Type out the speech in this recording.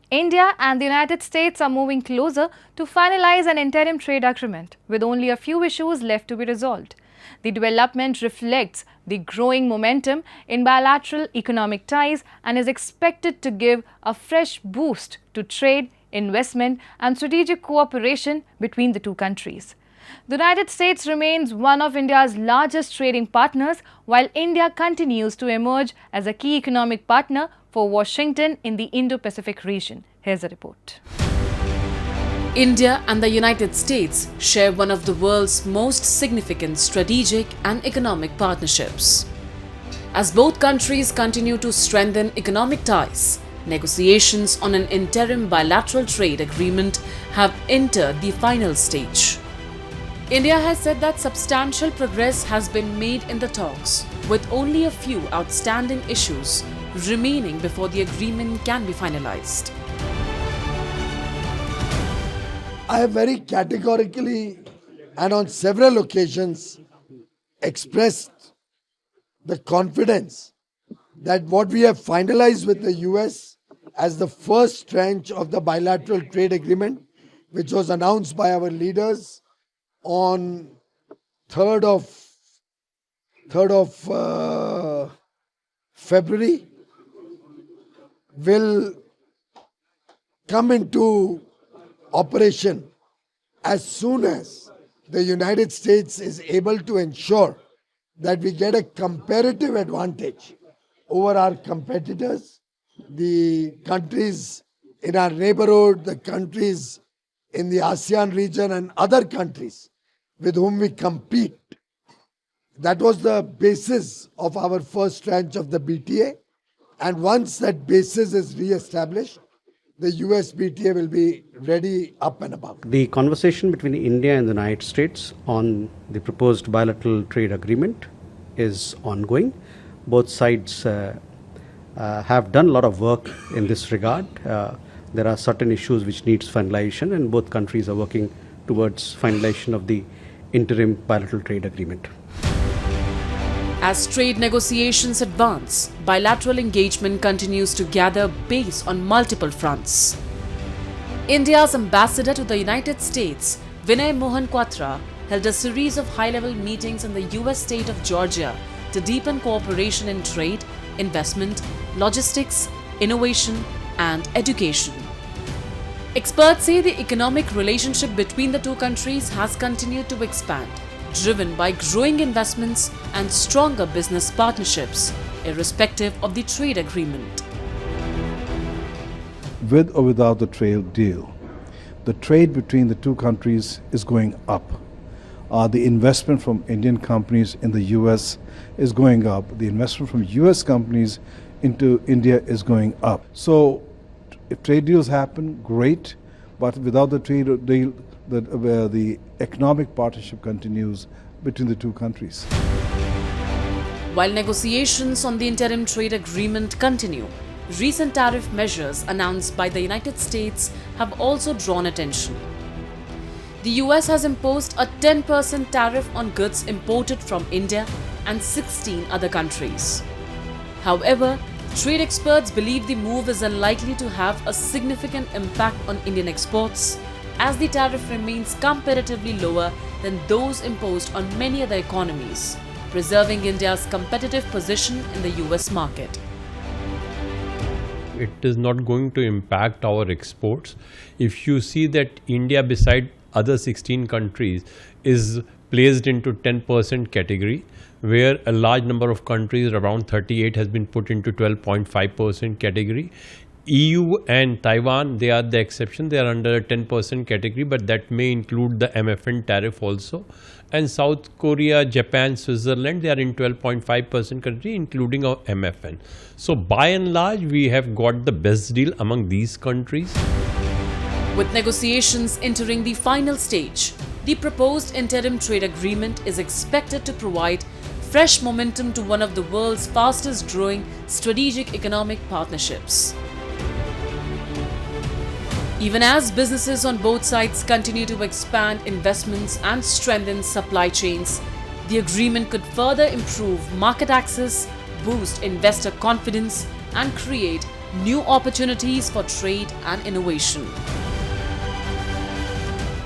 India and the United States are moving closer to finalize an interim trade agreement, with only a few issues left to be resolved. The development reflects the growing momentum in bilateral economic ties and is expected to give a fresh boost to trade, investment and strategic cooperation between the two countries. The United States remains one of India's largest trading partners, while India continues to emerge as a key economic partner for Washington in the Indo-Pacific region. Here's a report. India and the United States share one of the world's most significant strategic and economic partnerships. As both countries continue to strengthen economic ties, negotiations on an interim bilateral trade agreement have entered the final stage. India has said that substantial progress has been made in the talks, with only a few outstanding issues remaining before the agreement can be finalized. I have very categorically and on several occasions expressed the confidence that what we have finalized with the US as the first tranche of the bilateral trade agreement, which was announced by our leaders on 3rd of February, will come into operation as soon as the United States is able to ensure that we get a comparative advantage over our competitors, the countries in our neighborhood, the countries in the ASEAN region and other countries with whom we compete. That was the basis of our first tranche of the BTA. And once that basis is re-established, the US BTA will be ready, up and about. The conversation between India and the United States on the proposed bilateral trade agreement is ongoing. Both sides have done a lot of work in this regard. There are certain issues which needs finalization, and both countries are working towards finalization of the interim bilateral trade agreement. As trade negotiations advance, bilateral engagement continues to gather pace on multiple fronts. India's ambassador to the United States, Vinay Mohan Kwatra, held a series of high-level meetings in the US state of Georgia to deepen cooperation in trade, investment, logistics, innovation, and education. Experts say the economic relationship between the two countries has continued to expand, driven by growing investments and stronger business partnerships, irrespective of the trade agreement. With or without the trade deal, the trade between the two countries is going up. The investment from Indian companies in the US is going up. The investment from US companies into India is going up. So if trade deals happen, great, but without the trade deal, the economic partnership continues between the two countries. While negotiations on the interim trade agreement continue, recent tariff measures announced by the United States have also drawn attention. The US has imposed a 10% tariff on goods imported from India and 16 other countries. However, trade experts believe the move is unlikely to have a significant impact on Indian exports, as the tariff remains comparatively lower than those imposed on many other economies, preserving India's competitive position in the US market. It is not going to impact our exports. If you see that India, beside other 16 countries, is placed into 10% category, where a large number of countries, around 38, has been put into 12.5% category. EU and Taiwan, they are the exception. They are under a 10% category, but that may include the MFN tariff also. And South Korea, Japan, Switzerland, they are in 12.5% category, including our MFN. So by and large, we have got the best deal among these countries. With negotiations entering the final stage, the proposed interim trade agreement is expected to provide fresh momentum to one of the world's fastest growing strategic economic partnerships. Even as businesses on both sides continue to expand investments and strengthen supply chains, the agreement could further improve market access, boost investor confidence, and create new opportunities for trade and innovation.